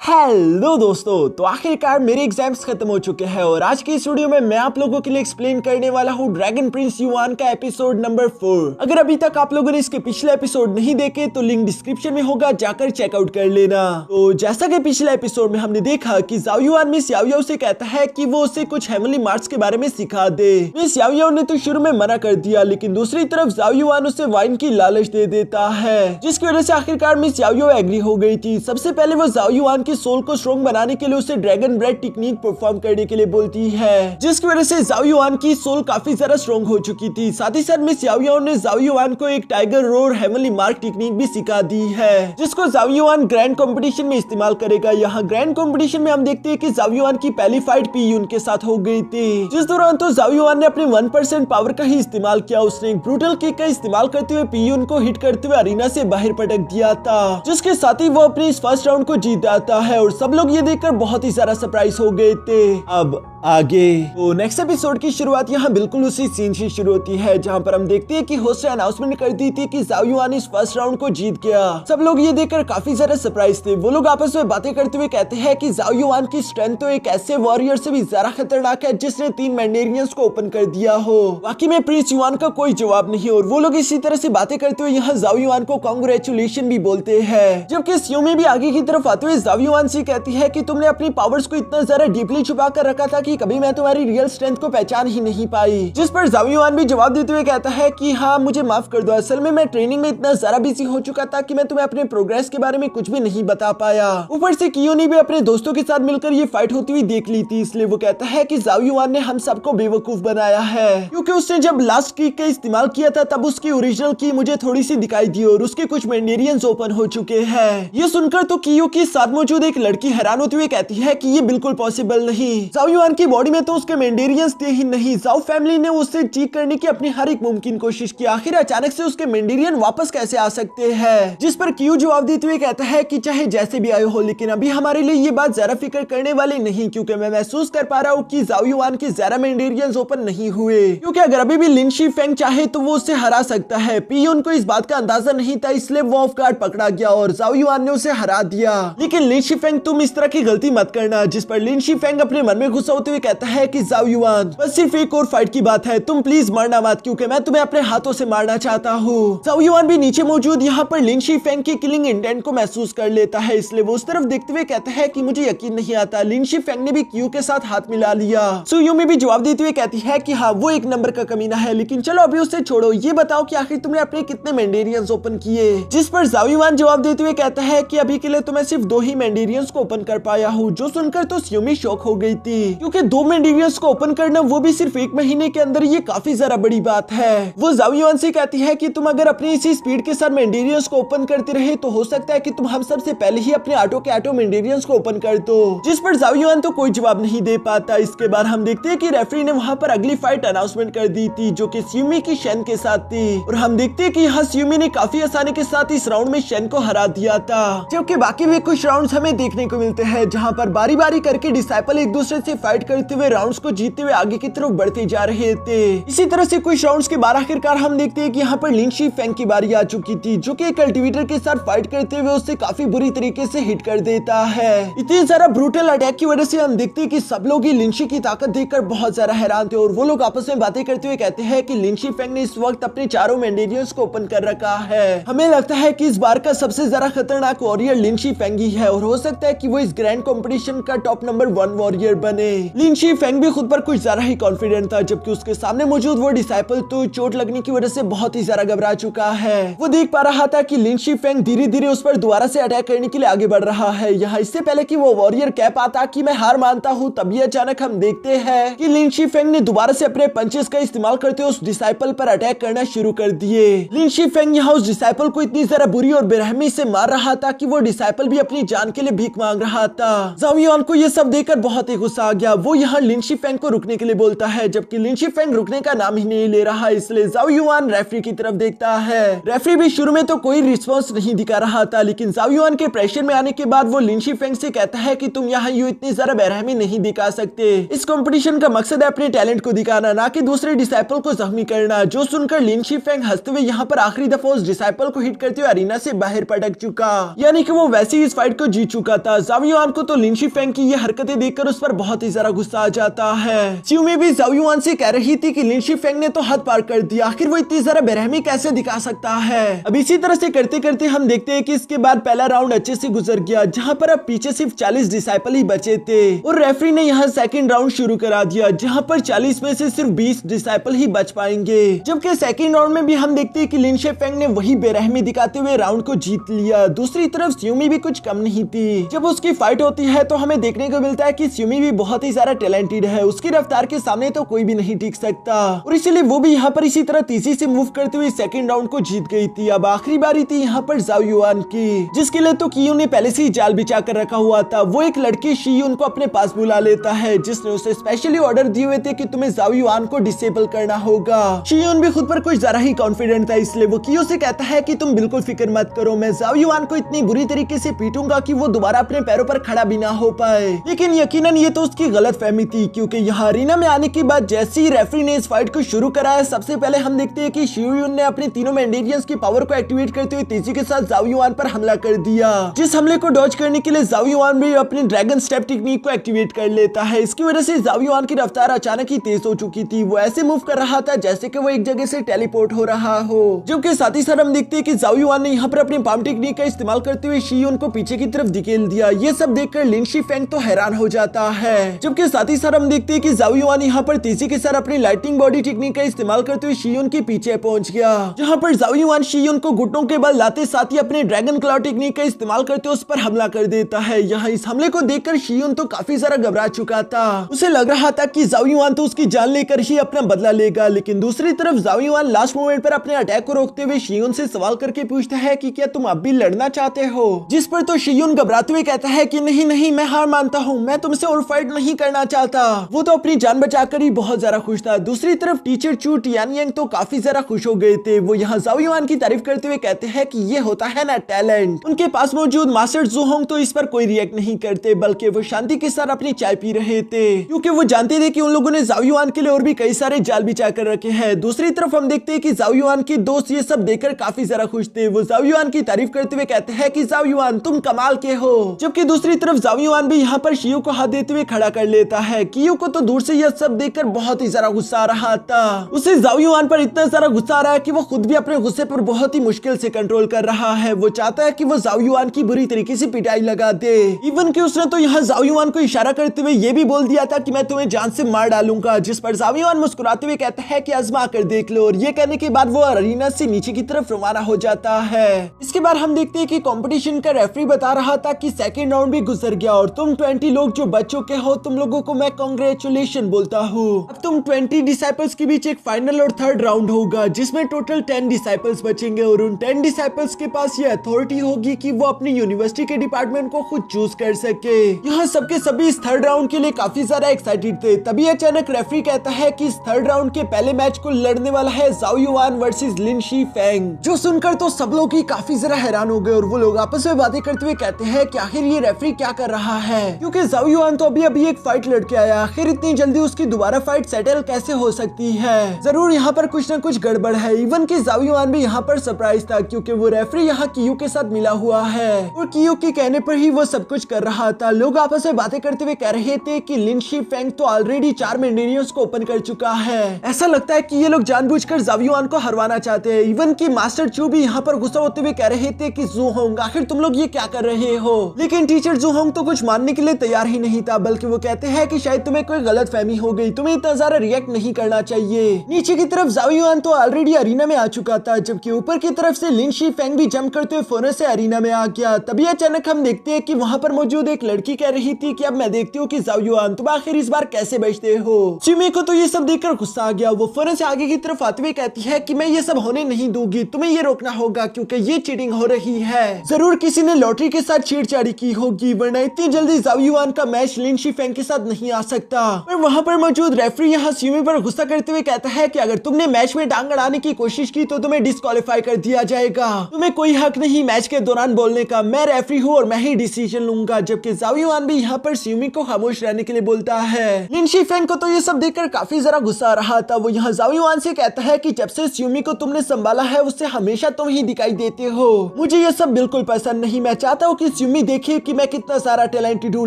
Hello दोस्तों, तो आखिरकार मेरे एग्जाम्स खत्म हो चुके हैं और आज की इस वीडियो में मैं आप लोगों के लिए एक्सप्लेन करने वाला हूँ ड्रैगन प्रिंस युआन का एपिसोड नंबर 4। अगर अभी तक आप लोगों ने इसके पिछले एपिसोड नहीं देखे तो लिंक डिस्क्रिप्शन में होगा, जाकर चेकआउट कर लेना। तो जैसा कि पिछले एपिसोड में हमने देखा कि जाओ युआन मिस याओ याओ से कहता है कि वो उसे कुछ हेवनली मार्ट्स के बारे में सिखा दे। मिस याओ याओ ने तो शुरू में मना कर दिया, लेकिन दूसरी तरफ जाओ युआन उसे वाइन की लालच दे देता है, जिसकी वजह से आखिरकार मिस याओ याओ एग्री हो गई थी। सबसे पहले वो जाओ युआन की सोल को स्ट्रॉन्ग बनाने के लिए उसे ड्रैगन ब्रेड टेक्निक परफॉर्म करने के लिए बोलती है, जिसकी वजह से जाओ युआन की सोल काफी ज्यादा स्ट्रॉन्ग हो चुकी थी। साथ ही साथ मिस याओ याओ ने जाओ युआन को एक tiger roar heavenly mark technique भी सिखा दी है, जिसको जाओ युआन ग्रैंड कंपटीशन में इस्तेमाल करेगा। यहाँ ग्रैंड कंपटीशन में हम देखते हैं कि जाओ युआन की पहली फाइट पी यून के साथ हो गई थी, जिस दौरान तो जाओ युआन ने अपने 1% पावर का ही इस्तेमाल किया। उसने एक ब्रूटल किक का इस्तेमाल करते हुए पी यून को हिट करते हुए अरीना से बाहर पटक दिया था, जिसके साथ ही वो अपने इस फर्स्ट राउंड को जीत जाता है और सब लोग ये देखकर बहुत ही ज्यादा सरप्राइज हो गए थे। अब आगे तो नेक्स्ट एपिसोड की शुरुआत यहाँ बिल्कुल उसी सीन से शुरू होती है, जहाँ पर हम देखते हैं कि होस्ट ने अनाउंसमेंट कर दी थी कि जाओ युआन इस फर्स्ट राउंड को जीत गया। सब लोग ये देखकर काफी ज्यादा सरप्राइज थे। वो लोग आपस में बातें करते हुए कहते हैं कि जाओ युआन की स्ट्रेंथ तो एक ऐसे वॉरियर से भी ज्यादा खतरनाक है जिसने 3 मैंडेरियंस को ओपन कर दिया हो। बाकी में प्रिंस युआन का कोई जवाब नहीं और वो लोग इसी तरह से बातें करते हुए यहाँ जाओ युआन को कांग्रेचुलेशन भी बोलते हैं, जबकि स्यूमी भी आगे की तरफ आते हुए जाओ युआन से कहती है कि तुमने अपनी पावर्स को इतना ज्यादा डीपली छुपा कर रखा था कि कभी मैं तुम्हारी रियल स्ट्रेंथ को पहचान ही नहीं पाई। जिस पर जाओ युआन भी जवाब देते हुए कहता है कि हाँ, मुझे माफ कर दो, असल में मैं ट्रेनिंग में इतना ज्यादा बिजी हो चुका था कि मैं तुम्हें अपने प्रोग्रेस के बारे में कुछ भी नहीं बता पाया। ऊपर से कियो ने भी अपने दोस्तों के साथ मिलकर ये फाइट होती हुई देख ली थी, इसलिए वो कहता है कि जाओ युआन ने हम सबको बेवकूफ बनाया है, क्योंकि उसने जब लास्ट की का इस्तेमाल किया था तब उसकी ओरिजिनल की मुझे थोड़ी सी दिखाई दी और उसके कुछ मैंडेरियंस ओपन हो चुके हैं। ये सुनकर तो कियो के साथ मौजूद एक लड़की हैरान होती हुई कहती है कि ये बिल्कुल पॉसिबल नहीं, जाओ युआन की बॉडी में तो उसके मैंडेरियंस थे ही नहीं। जाओ फैमिली ने उससे चीट करने की अपनी हर एक मुमकिन कोशिश की, आखिर अचानक से उसके मैंडेरियन वापस कैसे आ सकते हैं। जिस पर कियो जवाब देते हुए कहता है कि चाहे जैसे भी आए हो, लेकिन अभी हमारे लिए ये बात जरा फिक्र करने वाली नहीं, क्योंकि मैं महसूस कर पा रहा हूँ कि जाओ युआन के जरा मैंडेरियंस ओपन नहीं हुए, क्योंकि अगर अभी भी लिन शीफेंग चाहे तो वो उसे हरा सकता है। पियोन को इस बात का अंदाजा नहीं था, इसलिए वो ऑफ गार्ड पकड़ा गया और जाओ युआन ने उसे हरा दिया। लेकिन लिन शीफेंग तुम इस तरह की गलती मत करना। जिस पर लिन शीफेंग अपने मन में गुस्सा होते हुए कहता है कि जाओ युआन, बस सिर्फ एक और फाइट की बात है, तुम प्लीज मरना मत, क्योंकि मैं तुम्हें अपने हाथों से मारना चाहता हूँ। जाओ युआन भी नीचे मौजूद यहाँ पर लिन शीफेंग की किलिंग इंटेंट को महसूस कर लेता है, इसलिए वो उस तरफ देखते हुए कहता है कि मुझे यकीन नहीं आता। लिन शीफेंग ने भी कियो के साथ हाथ मिला लिया। सुयुमी भी जवाब देते हुए कहती है कि हाँ, वो एक नंबर का कमीना है, लेकिन चलो अभी उसे छोड़ो, ये बताओ कि आखिर तुमने अपने कितने मैंडेरियंस ओपन किए। जिस पर जाओ युआन जवाब देते हुए कहता है कि अभी के लिए तो मैं सिर्फ 2 ही मैंडेरियंस को ओपन कर पाया हूँ। जो सुनकर तो सुयुमी शॉक हो गई थी, क्योंकि 2 मैंडेरियंस को ओपन करना, वो भी सिर्फ 1 महीने के अंदर, ये काफी ज्यादा बड़ी बात है। वो जाओ युआन से कहती है कि तुम अगर अपनी इसी स्पीड के साथ मैंडेरियंस को ओपन करते रहे तो हो सकता है कि तुम हम सबसे पहले ही अपने ऑटो के ऑटो मैंडेरियंस को ओपन कर दो। जिस पर जाओ युआन तो कोई जवाब नहीं दे पाता। इसके बाद हम देखते हैं कि रेफरी ने वहां पर अगली फाइट अनाउंसमेंट कर दी थी, जो कि स्यूमी की शेन के साथ थी, और हम देखते हैं कि यहाँ स्यूमी ने काफी आसानी के साथ इस राउंड में शेन को हरा दिया था, जबकि बाकी भी कुछ राउंड्स हमें देखने को मिलते हैं जहाँ पर बारी बारी करके डिसाइपल एक दूसरे से फाइट करते हुए राउंड्स को जीतते हुए आगे की तरफ बढ़ते जा रहे थे। इसी तरह से कुछ राउंड्स के बाद आखिरकार हम देखते हैं कि यहाँ पर लिन शीफेंग की बारी आ चुकी थी, जो कि एक कल्टीवेटर के साथ फाइट करते हुए उससे काफी बुरी तरीके से हिट कर देता है। इतनी ज्यादा ब्रूटल अटैक की वजह से हम देखते हैं कि सब लोग ही लिन शी की ताकत देखकर बहुत ज्यादा हैरान थे और वो लोग आपस में बातें करते हुए कहते हैं कि लिन शीफेंग ने इस वक्त अपने चारों मैंडेरियंस को ओपन कर रखा है। हमें लगता है कि इस बार का सबसे ज्यादा खतरनाक वॉरियर लिन शीफेंग ही है और हो सकता है कि वो इस ग्रैंड कंपटीशन का टॉप नंबर 1 वॉरियर बने। लिन शीफेंग भी खुद पर कुछ ज्यादा ही कॉन्फिडेंट था, जबकि उसके सामने मौजूद वो डिसाइपल तो चोट लगने की वजह से बहुत ही ज्यादा घबरा चुका है। वो देख पा रहा था कि लिन शीफेंग धीरे धीरे उस पर दोबारा से अटैक करने के लिए आगे बढ़ रहा है। यहाँ इससे पहले कि वो वॉरियर कह पाता कि मैं हार मानता हूँ, तभी अचानक हम देखते हैं कि लिन शीफेंग ने दोबारा से अपने पंचेस का इस्तेमाल करते हुए उस डिसाइपल पर अटैक करना शुरू कर दिए। लिन शीफेंग यहाँ उस डिसाइपल को इतनी ज्यादा बुरी और बेरहमी से मार रहा था कि वो डिसाइपल भी अपनी जान के लिए भीख मांग रहा था। जाओ युआन को ये सब देखकर बहुत ही गुस्सा आ गया। वो यहाँ लिन शीफेंग को रुकने के लिए बोलता है, जबकि लिन शीफेंग रुकने का नाम ही नहीं ले रहा, इसलिए जाओ युआन रेफरी की तरफ देखता है। रेफरी भी शुरू में तो कोई रिस्पॉन्स नहीं दिखा रहा था, लेकिन जाओ युआन के प्रेशर में आने के बाद वो लिन शीफेंग से कहता है कि तुम यहाँ यूं इतनी ज्यादा बेरहमी नहीं दिखा सकते। इस कंपटीशन का मकसद है अपने टैलेंट को दिखाना, ना कि दूसरे डिसाइपल को जख्मी करना। जो सुनकर लिन शीफेंग हंसते हुए यहाँ पर आखिरी दफा उस डिसाइपल को हिट करते हुए अरीना से बाहर पटक चुका, यानी कि वो वैसे ही इस फाइट को जीत चुका था। जाओ युआन को तो लिन शीफेंग की ये हरकतें देखकर उस पर बहुत ही ज्यादा गुस्सा आ जाता है। च्यूमी भी जाओ युआन से कह रही थी कि लिन शीफेंग ने तो हद पार कर दिया, आखिर वो इतनी ज्यादा बेरहमी कैसे दिखा सकता है। अब इसी तरह से करते करते हम देखते हैं कि इसके बाद पहला राउंड अच्छे से गुजर गया, जहां पर अब पीछे सिर्फ 40 डिसाइपल ही बचे थे और रेफरी ने यहाँ सेकंड राउंड शुरू करा दिया, जहां पर 40 में से सिर्फ 20 डिसाइपल ही बच पाएंगे। जबकि सेकंड राउंड में भी हम देखते हैं कि लिन शीफेंग ने वही बेरहमी दिखाते हुए राउंड को जीत लिया। दूसरी तरफ स्यूमी भी कुछ कम नहीं थी। जब उसकी फाइट होती है तो हमें देखने को मिलता है कि स्यूमी भी बहुत ही ज्यादा टैलेंटेड है, उसकी रफ्तार के सामने तो कोई भी नहीं टिक सकता और इसीलिए वो भी यहाँ पर इसी तरह तेजी से मूव करते हुए सेकंड राउंड को जीत गई थी। अब आखिरी बारी थी यहाँ पर जाओ युआन की, जिसके लिए तो कियोन ने पहले से ही जाल बिछा कर रखा हुआ था। वो एक लड़की शियुन को अपने पास बुला लेता है, जिसने उसे स्पेशली ऑर्डर दिए हुए थे कि तुम्हें जाओ युआन को डिसेबल करना होगा। शियुन भी खुद पर कुछ ज्यादा ही कॉन्फिडेंट था, इसलिए वो कियो से कहता है कि तुम बिल्कुल फिक्र मत करो, मैं जाओ युआन को इतनी बुरी तरीके से पीटूंगा कि वो दोबारा अपने पैरों पर खड़ा भी ना हो पाए। लेकिन यकीनन ये तो उसकी गलत फहमी थी, क्योंकि यहाँ अरीना में आने के बाद जैसे ही रेफरी ने इस फाइट को शुरू कराया, सबसे पहले हम देखते हैं कि शियुन ने अपने तीनों मैंडेरियंस की पावर को एक्टिवेट करते हुए तेजी के साथ जाओ युआन पर हमला कर दिया। जिस हमले को डॉज करने के लिए जाओ युआन भी अपनी ड्रैगन स्टेप टेक्निक को एक्टिवेट कर लेता है। इसकी वजह से जाओ युआन की रफ्तार अचानक ही तेज हो चुकी थी। वो ऐसे मूव कर रहा था जैसे कि वो एक जगह से टेलीपोर्ट हो रहा हो। जबकि साथ ही साथ हम देखते हैं कि जाओ युआन ने यहाँ पर अपनी पाम टेक्निक का इस्तेमाल करते हुए शियुन को पीछे की तरफ धकेल दिया। ये सब देखकर लिन शीफेंग तो हैरान हो जाता है। जबकि साथ ही साथ हम देखते हैं कि जाओ युआन यहाँ पर तेजी के साथ अपनी लाइटिंग बॉडी टेक्निक का इस्तेमाल करते हुए शियुन के पीछे पहुंच गया, जहाँ पर जाओ युआन शियुन को घुटनों के बल लाते साथ ही अपने ड्रैगन क्लॉ टेक्निक का इस्तेमाल करते उस पर हमला कर देता है। यहाँ इस हमले को देखकर शियुन तो काफी ज्यादा घबरा चुका था। उसे लग रहा था कि जाओ युआन तो उसकी जान लेकर ही अपना बदला लेगा, लेकिन दूसरी तरफ जाओ युआन लास्ट मोमेंट पर अपने अटैक को रोकते हुए शियुन से सवाल करके पूछता है कि क्या तुम अब भी लड़ना चाहते हो, जिस पर तो शियुन घबराते हुए कहता है कि नहीं नहीं, मैं हार मानता हूँ, मैं तुमसे और फाइट नहीं करना चाहता। वो तो अपनी जान बचाकर ही बहुत ज्यादा खुश था। दूसरी तरफ टीचर चू टियानयांग तो काफी ज्यादा खुश हो गए थे। वो यहाँ जाओ युआन की तारीफ करते हुए कहते हैं कि ये होता है ना टैलेंट। उनके पास मौजूद मास्टर जुहोंग तो इस पर कोई रिएक्ट नहीं करते, बल्कि वो शांति के साथ अपनी चाय पी रहे थे, क्योंकि वो जानते थे कि उन लोगों ने जाओ युआन के लिए और भी कई सारे जाल बिछा कर रखे हैं। दूसरी तरफ हम देखते हैं कि जाओ युआन की दोस्त ये सब देखकर काफी ज्यादा खुश थे। वो जाओ युआन की तारीफ करते हुए कहते हैं कि जाओ युआन तुम कमाल के हो। जबकि दूसरी तरफ जाओ युआन भी यहाँ पर शियू को हाथ देते हुए खड़ा कर लेता है। कियो को तो दूर से यह सब देखकर बहुत ही ज्यादा गुस्सा आ रहा था। उसे जाओ युआन पर इतना सारा गुस्सा आ रहा है कि वो खुद भी अपने गुस्से पर बहुत ही मुश्किल से कंट्रोल कर रहा है। वो चाहता है कि वो जाओ युआन की बुरी तरीके से पिटाई लगा दे। इवन कि उसने तो यहाँ जाओ युआन को इशारा करते हुए ये भी बोल दिया था कि मैं तुम्हें जान से मार डालूंगा, जिस पर जाओ युआन मुस्कुराते हुए कहता है कि आजमा कर देख लो। और ये कहने के बाद वो अरीना से नीचे की तरफ रवाना हो जाता है। इसके बाद हम देखते हैं कि कंपटीशन का रेफरी बता रहा था कि सेकंड राउंड भी गुजर गया और तुम 20 लोग जो बच चुके हो, तुम लोगों को मैं कांग्रेचुलेशन बोलता हूँ। अब तुम 20 डिसाइपल्स के बीच एक फाइनल और थर्ड राउंड होगा, जिसमें टोटल 10 डिसाइपल्स बचेंगे और उन 10 डिसाइपल्स के पास ये अथॉरिटी होगी कि वो अपनी यूनिवर्सिटी के डिपार्टमेंट को खुद चूज कर सके। यहाँ सबके सभी इस थर्ड राउंड के लिए काफी ज्यादा एक्साइटेड थे। तभी अचानक रेफरी कहता है कि इस थर्ड राउंड के पहले मैच को लड़ने वाला है जाओ युआन वर्सेस लिन शीफेंग। जो सुनकर तो सब लोग ही काफी ज्यादा हैरान हो गए और वो लोग आपस में बातें करते हुए कहते हैं कि आखिर ये रेफरी क्या कर रहा है, क्योंकि जाओ युआन तो अभी एक फाइट लड़के आया, आखिर इतनी जल्दी उसकी दोबारा फाइट सेटल कैसे हो सकती है। जरूर यहाँ पर कुछ न कुछ गड़बड़ है। इवन कि जाओ युआन भी यहाँ पर सरप्राइज था, क्योंकि वो रेफरी यहाँ कियो के साथ मिला हुआ है और कियो के कहने पर ही वो सब कुछ कर रहा था। लोग आपस में बातें करते हुए कह रहे थे कि लिन शीफेंग तो ऑलरेडी 4 मैंडेरियंस को ओपन कर चुका है। ऐसा लगता है कि ये लोग जानबूझकर जाओ युआन को हरवाना चाहते हैं। इवन कि मास्टर चू भी यहाँ पर गुस्सा होते हुए कह रहे थे कि जुहोंग आखिर तुम लोग ये क्या कर रहे हो। लेकिन टीचर जुहोंग तो कुछ मानने के लिए तैयार ही नहीं था, बल्कि वो कहते हैं कि शायद तुम्हें कोई गलत फहमी हो गई, तुम्हें इतना ज्यादा रिएक्ट नहीं करना चाहिए। नीचे की तरफ जाओ युआन तो ऑलरेडी अरीना में आ चुका था, जबकि ऊपर की तरफ से लिन शीफेंग भी जंप करते हुए फौरन से अरीना में आ गया। तभी अचानक हम देखते हैं कि वहाँ पर मौजूद एक लड़की कह रही थी कि अब मैं देखती हूँ कि जाओ युआन तुम आखिर इस बार कैसे बचते हो। सिमी को तो ये सब देखकर गुस्सा आ गया। वो फौरन से आगे की तरफ आते हुए कहती है कि मैं ये सब होने नहीं दूंगी, तुम्हें ये रोकना होगा क्योंकि ये चीटिंग हो रही है। जरूर किसी ने लॉटरी के साथ छेड़छाड़ी की होगी, वरना इतनी जल्दी जाओ युआन का मैच लिन शीफेंग के साथ नहीं आ सकता। पर वहाँ पर मौजूद रेफरी यहाँ सिमी पर गुस्सा करते हुए कहता है कि अगर तुमने मैच में टांग अड़ाने की कोशिश की तो तुम्हें डिस्क्वालीफाई कर दिया जाएगा, तुम्हें कोई हक नहीं मैच के दौरान बोलने का, मैं रेफरी हूँ और मैं ही डिसीजन लूंगा। जबकि जाओ युआन भी यहाँ पर सिमी को खामोश रहने के लिए बोलता है। लिन शीफेंग को तो ये सब देखकर काफी जरा गुस्सा आ रहा था। वो यहाँ जाओ युआन से कहता है कि जब से सिमी को तुमने संभाला है उससे हमेशा तुम ही दिखाई देते हो, मुझे ये सब बिल्कुल पसंद नहीं। मैं चाहता हूँ कि स्यूमी देखिए कि मैं कितना सारा टैलेंटेड हूँ,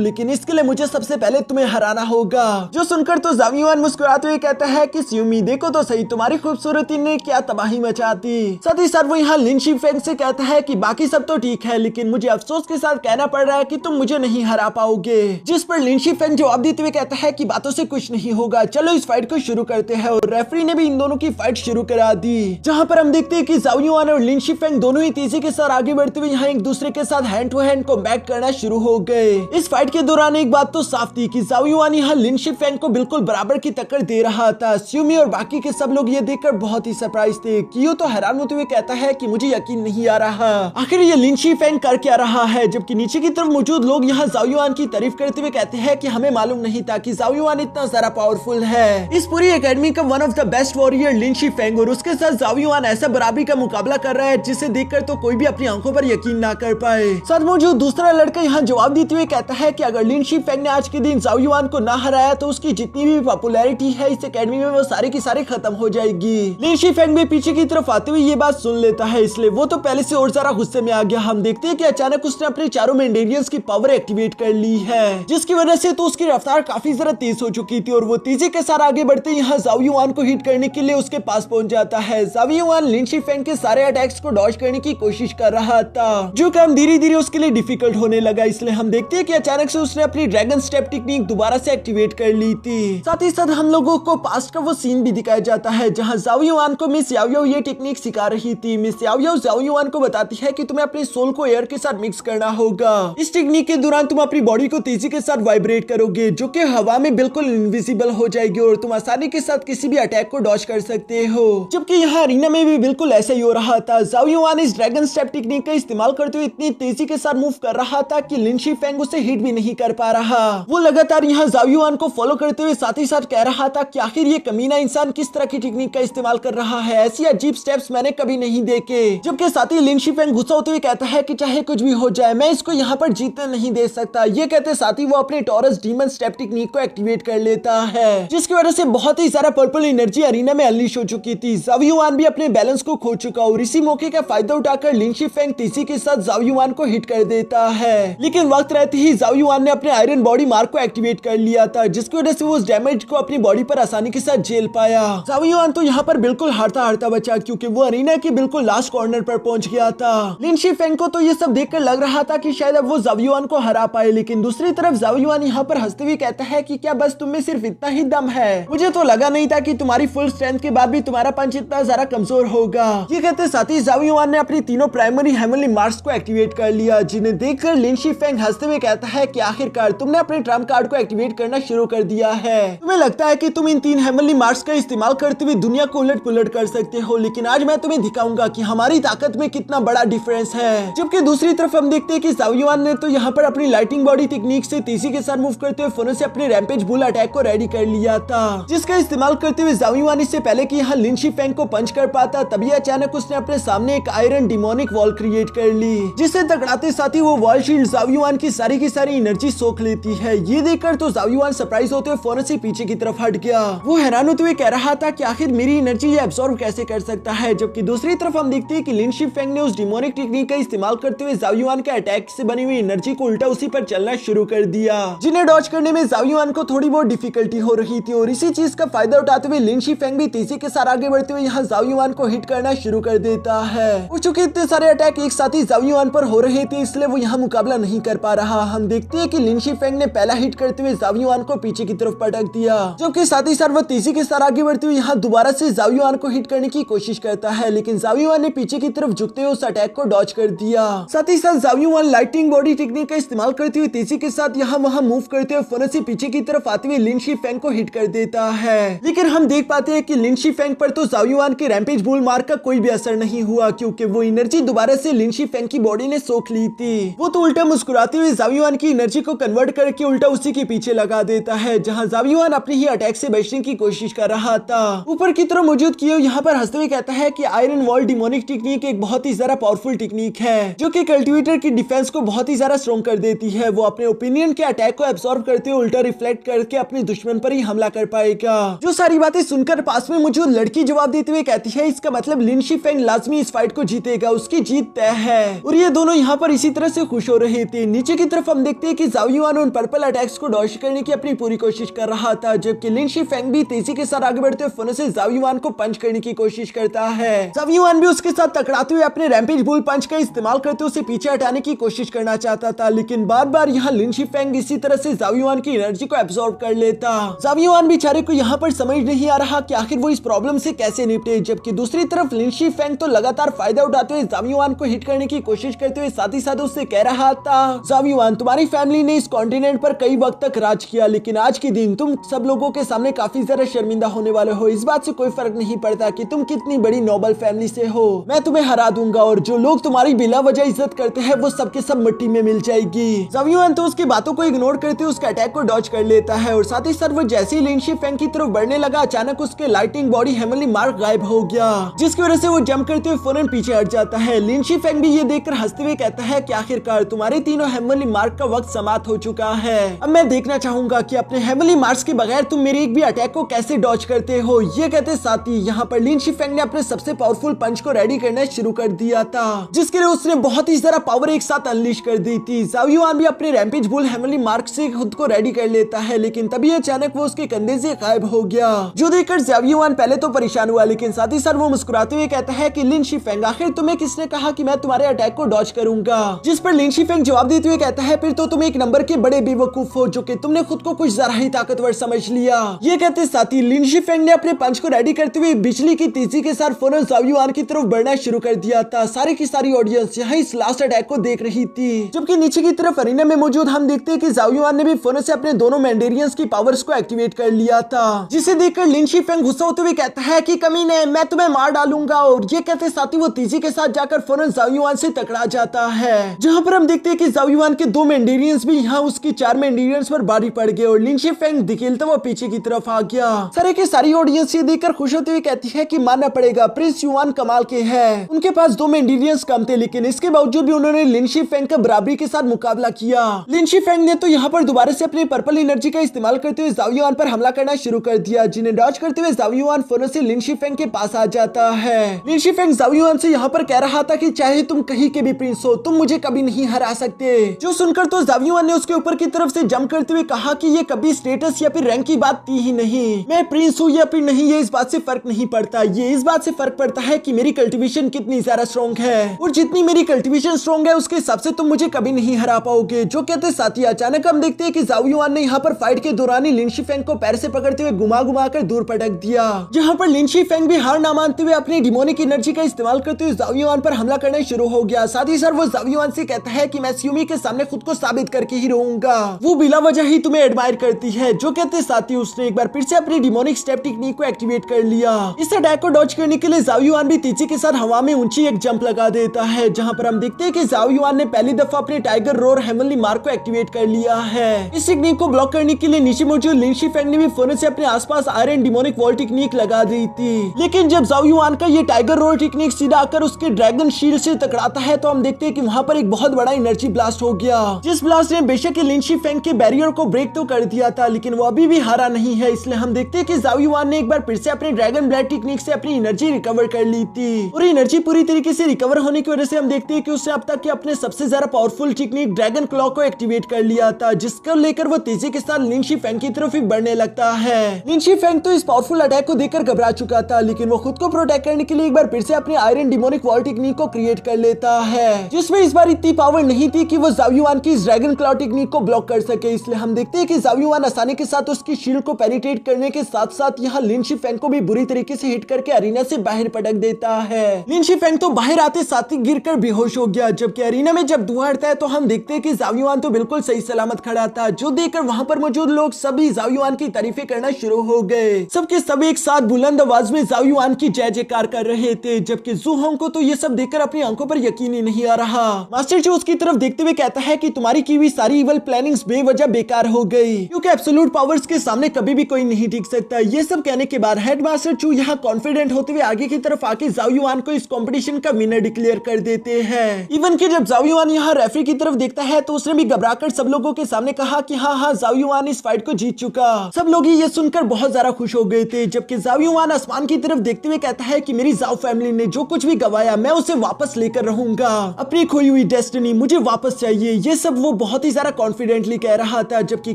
लेकिन इसके लिए मुझे सबसे पहले तुम्हें हराना होगा। जो सुनकर तो जाओ युआन मुस्कुराते हुए कहता है कि स्यूमी देखो तो सही, तुम्हारी खूबसूरती ने क्या तबाही मचा दी। साथ ही साथ वो यहाँ लिन शीफेंग से कहता है कि बाकी सब तो ठीक है, लेकिन मुझे अफसोस के साथ कहना पड़ रहा है कि तुम मुझे नहीं हरा पाओगे। जिस पर लिन शीफेंग जवाब देते हुए कहता है कि बातों से कुछ नहीं होगा, चलो इस फाइट को शुरू करते हैं। और रेफरी ने भी इन दोनों की फाइट शुरू करा दी, जहाँ पर हम देखते हैं कि जाओ युआन और लिन शीफेंग दोनों ही तेजी के साथ आगे बढ़ते हुए यहाँ एक दूसरे के साथ हैंड टू हैंड कॉम्बैट करना शुरू हो गए। इस फाइट के दौरान एक बात तो साफ थी कि जाओ युआन यहाँ लिन शीफेंग को बिल्कुल बराबर की टक्कर दे रहा था। स्यूमी और बाकी के सब लोग ये देखकर बहुत ही सरप्राइज थे। कियो तो हैरान होते हुए कहता है कि मुझे यकीन नहीं आ रहा, आखिर ये लिन शीफेंग कर क्या रहा है। जबकि नीचे की तरफ मौजूद लोग यहाँ जाओ युआन की तारीफ करते हुए कहते हैं कि हमें मालूम नहीं था कि जाओ युआन इतना सारा पावरफुल है। इस पूरी एकेडमी का one of the best warrior Lin Shifeng, और उसके साथ जाओ युआन ऐसा बराबरी का मुकाबला कर रहा है जिसे देखकर तो कोई भी अपनी आंखों पर यकीन ना कर पाए। साथ मौजूद दूसरा लड़का यहाँ जवाब देते हुए कहता है कि अगर लिन शीफेंग ने आज के दिन जाओ युआन को ना हराया तो उसकी जितनी भी पॉपुलैरिटी है इस एकेडमी में वो सारी की सारी खत्म हो जाएगी। लिन शीफेंग भी पीछे की तरफ आते हुए ये बात सुन लेता है, इसलिए वो तो पहले से और ज्यादा गुस्से में आ गया। हम देखते हैं कि अचानक उसने अपने चारों मेंडेरियंस की पावर एक्टिवेट कर ली है, जिसकी वजह से तो उसकी रफ्तार काफी ज्यादा तेज हो चुकी थी और वो तेजी के साथ आगे बढ़ते यहाँ जाओ युआन को हिट करने के लिए उसके पास पहुंच जाता है। जाओ युआन लिन शीफेंग के सारे अटैक्स को डॉज करने की कोशिश कर रहा था, जो काम धीरे धीरे उसके लिए डिफिकल्ट होने लगा। इसलिए हम देखते हैं कि अचानक से उसने अपनी ड्रैगन स्टेप टेक्निक दोबारा से एक्टिवेट कर ली थी। साथ ही साथ हम लोगों को पास्ट का वो सीन भी दिखाया जाता है जहां जाओ युआन को मिस याओ ये टेक्निक सिखा रही थी। मिस याओ जाओ युआन को बताती है कि तुम्हें अपने सोल को एयर के साथ मिक्स करना होगा। इस टेक्निक के दौरान तुम अपनी बॉडी को तेजी के साथ वाइब्रेट करोगे, जो कि हवा में बिल्कुल इनविजिबल हो जाएगी और तुम आसानी के साथ किसी भी अटैक को डॉज कर सकते हो। जबकि यहाँ अरीना में भी बिल्कुल ऐसा ही हो रहा था। जाओ युआन इस ड्रैगन स्टेप टेक्निक का इस्तेमाल करते हुए इतनी तेजी के साथ मूव कर रहा था कि लिन शीफेंग उसे हिट भी नहीं कर पा रहा। वो लगातार यहाँ जाओ युआन को फॉलो करते हुए साथ ही साथ कह रहा था कि आखिर ये कमीना इंसान किस तरह की टेक्निक का इस्तेमाल कर रहा है, ऐसी अजीब स्टेप्स मैंने कभी नहीं देखे। जबकि साथ ही लिन शीफेंग गुस्सा होते हुए कहता है कि चाहे कुछ भी हो जाए मैं इसको यहाँ पर जीतने नहीं दे सकता। ये कहते साथ ही वो अपने टॉरस डीमन स्टेप टेक्निक को एक्टिवेट कर लेता है, जिसकी वजह से बहुत ही सारा पर्पल एनर्जी अरीना में अनलीश हो चुकी थी। जाओ युआन भी अपने बैलेंस को खो चुका और इसी मौके का फायदा उठाकर लिन शीफेंग तेजी के साथ जाओ युआन को हिट कर देता है। लेकिन वक्त रहते ही जाओ युआन ने अपने आयरन बॉडी मार्क को एक्टिवेट कर लिया था, जिसकी वजह से वो उस डैमेज को अपनी बॉडी पर आसानी के साथ झेल पाया। जाओ युआन तो यहाँ पर बिल्कुल हारता हारता बचा, क्योंकि वो अरीना के बिल्कुल लास्ट कॉर्नर पर पहुंच गया था। लिन शीफेंग को तो ये सब देखकर लग रहा था कि शायद अब वो जाओ युआन को हरा पाए, लेकिन दूसरी तरफ जाओ युआन यहाँ पर हंसते हुए कहता है कि क्या बस तुम में सिर्फ इतना ही दम है? मुझे तो लगा नहीं था कि तुम्हारी फुल स्ट्रेंथ के बाद भी तुम्हारा पंच इतना ज्यादा कमजोर होगा। ये कहते साथ ही जाओ युआन ने अपनी तीनों प्राइमरी हेवनली मार्क्स को एक्टिवेट कर लिया, जिन्हें देखकर लिन शीफेंग हंसते हुए कहता है कि आखिरकार तुमने अपने ट्रम्प कार्ड को एक्टिवेट करना शुरू कर दिया है। तुम्हें लगता है कि तुम इन 3 हेवनली मार्क्स का इस्तेमाल करते हुए दुनिया को उलट पुलट कर सकते हो, लेकिन आज मैं तुम्हें दिखाऊंगा कि हमारी ताकत में कितना बड़ा डिफरेंस है। जबकि दूसरी तरफ हम देखते हैं कि जाओ युआन ने तो यहाँ पर अपनी लाइटिंग बॉडी टेक्निक से तेजी के साथ मूव करते हुए फोनो से अपने रैम्पेज बुल अटैक को रेडी कर लिया था, जिसका इस्तेमाल करते हुए जाओ युआन इससे पहले कि यहाँ लिन शीफेंग को पंच कर पाता, तभी अचानक उसने अपने सामने एक आयरन डिमोनिक वॉल क्रिएट कर ली, जिससे टकराते साथ ही वो वॉल शील्ड जाओ युआन की सारी एनर्जी सोख लेती है। ये देखकर तो जाओ युआन सरप्राइज होते हुए फौरन से पीछे की तरफ हट गया। वो हैरान होते हुए कह रहा था कि आखिर मेरी एनर्जी ये एब्सॉर्ब कैसे कर सकता है। जबकि दूसरी तरफ हम देखते हैं कि लिन शीफेंग ने उस डिमोनिक टेक्निक का इस्तेमाल करते हुए जाओ युआन के अटैक से बनी हुई एनर्जी को उल्टा उसी पर चलना शुरू कर दिया, जिन्हें डॉज करने में जाओ युआन को थोड़ी बहुत डिफिकल्टी हो रही थी। और इसी चीज का फायदा उठाते हुए लिन शीफेंग भी तेजी के साथ आगे बढ़ते हुए यहाँ जाओ युआन को हिट करना शुरू कर देता है। चूंकि इतने सारे अटैक एक साथ ही जाओ युआन पर हो रहे थे, इसलिए वो यहाँ मुकाबला नहीं कर पा रहा। हम देखते हैं कि लिन शीफेंग ने पहला हिट करते हुए जाओ युआन को पीछे की तरफ पटक दिया, जबकि साथ ही साथ वो तेजी के साथ आगे बढ़ते हुए यहाँ दोबारा से जाओ युआन को हिट करने की कोशिश करता है, लेकिन जाओ युआन ने पीछे की तरफ झुकते हुए उस अटैक को डॉज कर दिया। साथ ही साथ जाओ युआन लाइटिंग बॉडी टेक्निक का इस्तेमाल करते हुए तेजी के साथ यहाँ वहाँ मूव करते हुए फौरन से पीछे की तरफ आते हुए लिन शीफेंग को हिट कर देता है। लेकिन हम देख पाते हैं कि लिन शीफेंग पर तो जाओ युआन के रैम्पेज बुल मार्क का कोई भी असर नहीं हुआ, क्योंकि वो एनर्जी दोबारा से लिन शीफेंग की बॉडी ने सोख ली थी। वो तो उल्टा मुस्कुराते हुए जाओ युआन की एनर्जी को कन्वर्ट करके उल्टा उसी के पीछे लगा देता है, जहां जाओ युआन अपने ही अटैक से बचने की कोशिश कर रहा था। ऊपर की तरफ मौजूद कियो यहाँ पर हंसते हुए कहता है कि आयरन वॉल डिमोनिक टेक्निक एक बहुत ही ज्यादा पावरफुल टेक्निक है, जो कि कल्टिवेटर की डिफेंस को बहुत ही ज्यादा स्ट्रॉन्ग कर देती है। वो अपने ओपिनियन के अटैक को एब्सॉर्ब करते हुए उल्टा रिफ्लेक्ट करके अपने दुश्मन पर ही हमला कर पाएगा। जो सारी बातें सुनकर पास में मौजूद लड़की जवाब देते हुए कहती है, इसका मतलब लिन शीफेंग लाजमी इस फाइट को जीतेगा, उसकी जीत तय है। और ये दोनों यहाँ पर इसी तरह तरह से खुश हो रहे थे। नीचे की तरफ हम देखते हैं कि ज़ाओ युआन उन पर्पल अटैक्स को डॉज करने की अपनी पूरी कोशिश कर रहा था, जबकि लिन शीफेंग भी तेजी के साथ आगे बढ़ते हुए फोनो से ज़ाओ युआन को पंच करने की कोशिश करता है। ज़ाओ युआन भी उसके साथ टकराते हुए अपने रैम्पेज बुल पंच का इस्तेमाल करते हुए उसे पीछे हटाने की कोशिश करना चाहता था, लेकिन बार बार यहाँ लिन शीफेंग इसी तरह से ज़ाओ युआन की एनर्जी को एब्सॉर्ब कर लेता। ज़ाओ युआन बेचारे को यहाँ पर समझ नहीं आ रहा कि आखिर वो इस प्रॉब्लम से कैसे निपटे, जबकि दूसरी तरफ लिन शीफेंग तो लगातार फायदा उठाते हुए ज़ाओ युआन को हिट करने की कोशिश करते हुए साथ ही साथ उससे कह रहा था, ज़ाओ युआन तुम्हारी फैमिली ने इस कॉन्टिनेंट पर कई वक्त तक राज किया, लेकिन आज के दिन तुम सब लोगों के सामने काफी ज्यादा शर्मिंदा होने वाले हो। इस बात से कोई फर्क नहीं पड़ता कि तुम कितनी बड़ी नोबल फैमिली से हो, मैं तुम्हें हरा दूंगा और जो लोग तुम्हारी बिला वजह इज्जत करते हैं वो सबके सब मिट्टी में मिल जाएगी। ज़ाओ युआन तो उसकी बातों को इग्नोर करते हुए उसके अटैक को डॉज कर लेता है और साथ ही साथ वो जैसे ही लिन शीफेंग की तरफ बढ़ने लगा, अचानक उसके लाइटिंग बॉडी हेवनली मार्क गायब हो गया, जिसकी वजह से वो जंप करते हुए फौरन पीछे हट जाता है। लिन शीफेंग भी ये देखकर हंसते हुए कहता है कि आखिरकार तुम्हारे तीनों हेवनली मार्क का वक्त समाप्त हो चुका है। अब मैं देखना चाहूंगा कि अपने हेवनली मार्क्स के बगैर तुम मेरे एक भी अटैक को कैसे डॉज करते हो। ये कहते साथ ही यहाँ पर लिन शीफेंग ने अपने सबसे पावरफुल पंच को रेडी करना शुरू कर दिया था, जिसके लिए उसने बहुत ही सारा पावर एक साथ अनलीश कर दी थी। ज़ाओ युआन भी अपने रैम्पेज बुल हेवनली मार्क से खुद को रेडी कर लेता है, लेकिन तभी अचानक वो उसके कंधे से गायब हो गया, जो देखकर ज़ाओ युआन पहले तो परेशान हुआ, लेकिन साथ ही साथ वो मुस्कुराते हुए कहता है कि लिन शीफेंग आखिर तुम्हें किसने कहा कि मैं तुम्हारे अटैक को डॉज करूंगा। जिस पर लिन शीफेंग जवाब देते हुए कहता है, फिर तो तुम एक नंबर के बड़े बेवकूफ हो जो कि तुमने खुद को कुछ जरा ही ताकतवर समझ लिया। ये कहते साथ ही लिन शीफेंग ने अपने पंच को रेडी करते हुए बिजली की तेजी के साथ फौरन ज़ाओ युआन की तरफ बढ़ना शुरू कर दिया था। सारी की सारी ऑडियंस यहाँ इस लास्ट अटैक को देख रही थी, जबकि नीचे की तरफ अरीना में मौजूद हम देखते हैं कि ज़ाओ युआन ने भी फौरन से अपने दोनों मैंडेरियंस की पावर्स को एक्टिवेट कर लिया था, जिसे देखकर लिन शीफेंग गुस्सा होते हुए कहता है कि कमीने मैं तुम्हें मार डालूंगा, और ये कहते साथ ही वो तेजी के साथ जाकर फौरन ज़ाओ युआन से टकरा जाता है, जहां पर हम देखते हैं कि ज़ाओ युआन के दो मैंडेरियंस भी यहाँ उसकी चार मैंडेरियंस पर भारी पड़ गए और लिन शीफेंग धकेलता हुआ पीछे की तरफ आ गया। सारे के सारी ऑडियंस ये देखकर खुश होते हुए कहती है कि मानना पड़ेगा प्रिंस युआन कमाल के हैं। उनके पास दो मैंडेरियंस कम थे, लेकिन इसके बावजूद भी उन्होंने लिन शीफेंग का बराबरी के साथ मुकाबला किया। लिन शीफेंग ने तो यहाँ पर दोबारा से अपनी पर्पल एनर्जी का इस्तेमाल करते हुए ज़ाओ युआन पर हमला करना शुरू कर दिया, जिन्हें डॉज करते हुए ज़ाओ युआन फौरन से लिन शीफेंग के पास आ जाता है। लिन शीफेंग ज़ाओ युआन से यहाँ पर कह रहा था कि चाहे तुम कहीं के भी प्रिंस हो, तुम मुझे कभी नहीं हरा सकते। जो सुनकर तो ज़ाओ युआन ने उसके ऊपर की तरफ से जंप करते हुए कहा कि ये कभी स्टेटस या फिर रैंक की बात थी ही नहीं, मैं प्रिंस हूँ या फिर नहीं ये इस बात से फर्क नहीं पड़ता, ये इस बात से फर्क पड़ता है कि मेरी कल्टीवेशन कितनी ज्यादा स्ट्रॉन्ग है, और जितनी मेरी कल्टीवेशन स्ट्रॉन्ग है उसके हिसाब से तुम मुझे कभी नहीं हरा पाओगे। जो कहते साथ ही अचानक हम देखते हैं कि ज़ाओ युआन ने यहाँ पर फाइट के दौरान ही लिन शीफेंग को पैर से पकड़ते हुए घुमा घुमा कर दूर पटक दिया, जहाँ पर लिन शीफेंग भी हार ना मानते हुए अपनी डिमोनिक एनर्जी का इस्तेमाल करते हुए ज़ाओ युआन पर हमला करना शुरू हो गया। साथ ही साथ वो ज़ाओ युआन से कहता है कि मैं स्यूमी के सामने खुद को साबित करके ही रहूंगा, वो बिला वजह ही तुम्हें एडमायर करती है। जो कहते साथ ही उसने एक बार फिर से अपनी डिमोनिक स्टेप टेक्निक को एक्टिवेट कर लिया। इस अटैक को डॉज करने के लिए ज़ाओ युआन भी तेजी के साथ हवा में ऊंची एक जंप लगा देता है, जहां पर हम देखते हैं कि ज़ाओ युआन ने पहली दफा अपने टाइगर रोर हेवनली मार्क को एक्टिवेट कर लिया है। इस टेक्निक को ब्लॉक करने के लिए नीचे मौजूद लिन शीफेंग ने भी फौरन से अपने आसपास आयरन डिमोनिक वॉल टेक्निक लगा दी थी, लेकिन जब ज़ाओ युआन का ये टाइगर रोर टेक्निक सीधा आकर उसके ड्रैगन शील्ड से टकराता है तो हम देखते हैं कि वहां पर एक बहुत बड़ा एनर्जी ब्लास्ट हो गया, जिस ब्लास्ट ने बेशक लिन शीफेंग के बैरियर को ब्रेक तो कर दिया था, लेकिन वो अभी भी हारा नहीं है। इसलिए हम देखते हैं कि ज़ाओ युआन ने एक बार फिर से अपने ड्रैगन ब्लड टेक्निक से अपनी एनर्जी रिकवर कर ली थी, और एनर्जी पूरी तरीके से रिकवर होने की वजह से हम देखते हैं कि उसने अब तक के अपने सबसे ज्यादा पावरफुल टेक्निक ड्रैगन क्लॉ को एक्टिवेट कर लिया था, जिसको लेकर वो तेजी के साथ लिन शीफेंग की तरफ ही बढ़ने लगता है। लिन शीफेंग तो इस पावरफुल अटैक को देखकर घबरा चुका था, लेकिन वो खुद को प्रोटेक्ट करने के लिए एक बार फिर से अपने आयरन डिमोनिक वॉल टेक्निक को क्रिएट कर लेता है, जिसमें इस बार इतनी पावर नहीं थी कि वो ज़ाओ युआन की इस ड्रैगन क्लॉ टेक्निक को ब्लॉक कर सके। इसलिए हम देखते हैं कि ज़ाओ युआन आसानी के साथ उसकी शील्ड को पेनिट्रेट करने के साथ साथ यहाँ लिन शीफेंग को भी बुरी तरीके से हिट करके अरीना से बाहर पटक देता है। लिन शीफेंग तो बाहर आते साथ ही गिरकर बेहोश हो गया, जबकि अरीना में जब धुआं उठता है तो हम देखते हैं कि ज़ाओ युआन तो बिल्कुल सही सलामत खड़ा था, जो देखकर वहां पर मौजूद लोग सभी ज़ाओ युआन की तारीफें करना शुरू हो गए। सबके सब एक साथ बुलंद आवाज में ज़ाओ युआन की जय जयकार कर रहे थे, जबकि जू होंग को तो ये सब देखकर अपनी आंखों पर यकीन ही नहीं आ रहा। मास्टर चू उसकी तरफ देखते हुए कहता है कि तुम्हारी की हुई सारी इवल प्लानिंग्स बेवजह बेकार हो गई, क्योंकि एब्सोल्यूट पावर्स के सामने कभी भी कोई नहीं टिक सकता। ये सब कहने के बाद हेड मास्टर चू यहाँ कॉन्फिडेंट होते हुए आगे की तरफ आके ज़ाओ युआन को इस कंपटीशन का विनर डिक्लेयर कर देते हैं। इवन कि जब ज़ाओ युआन यहाँ रेफरी की तरफ देखता है तो उसने भी घबराकर सब लोगों के सामने कहा कि हाँ ज़ाओ युआन इस फाइट को जीत चुका। सब लोग ये सुनकर बहुत ज्यादा खुश हो गए थे, जबकि ज़ाओ युआन आसमान की तरफ देखते हुए कहता है कि मेरी ज़ाओ फैमिली ने जो कुछ भी गवाया मैं उसे वापस लेकर रहूंगा, अपनी खोई हुई डेस्टिनी, मुझे वापस चाहिए। ये सब वो बहुत ही ज्यादा कॉन्फिडेंटली कह रहा था, जबकि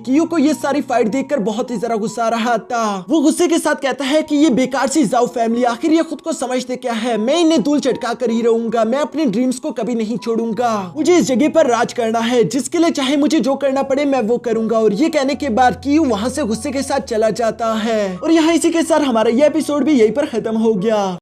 कियो को ये सारी फाइट देखकर बहुत ही ज्यादा गुस्सा आ रहा था। वो गुस्से के साथ कहता है कि ये बेकार सी जाओ फैमिली, आखिर ये खुद को समझते क्या है, मैं इन्हें धूल चटका कर ही रहूंगा, मैं अपने ड्रीम्स को कभी नहीं छोड़ूंगा, मुझे इस जगह पर राज करना है, जिसके लिए चाहे मुझे जो करना पड़े मैं वो करूंगा। और ये कहने के बाद कियो वहां से गुस्से के साथ चला जाता है। और यहाँ इसी के साथ हमारा ये एपिसोड भी यहीं पर खत्म हो गया।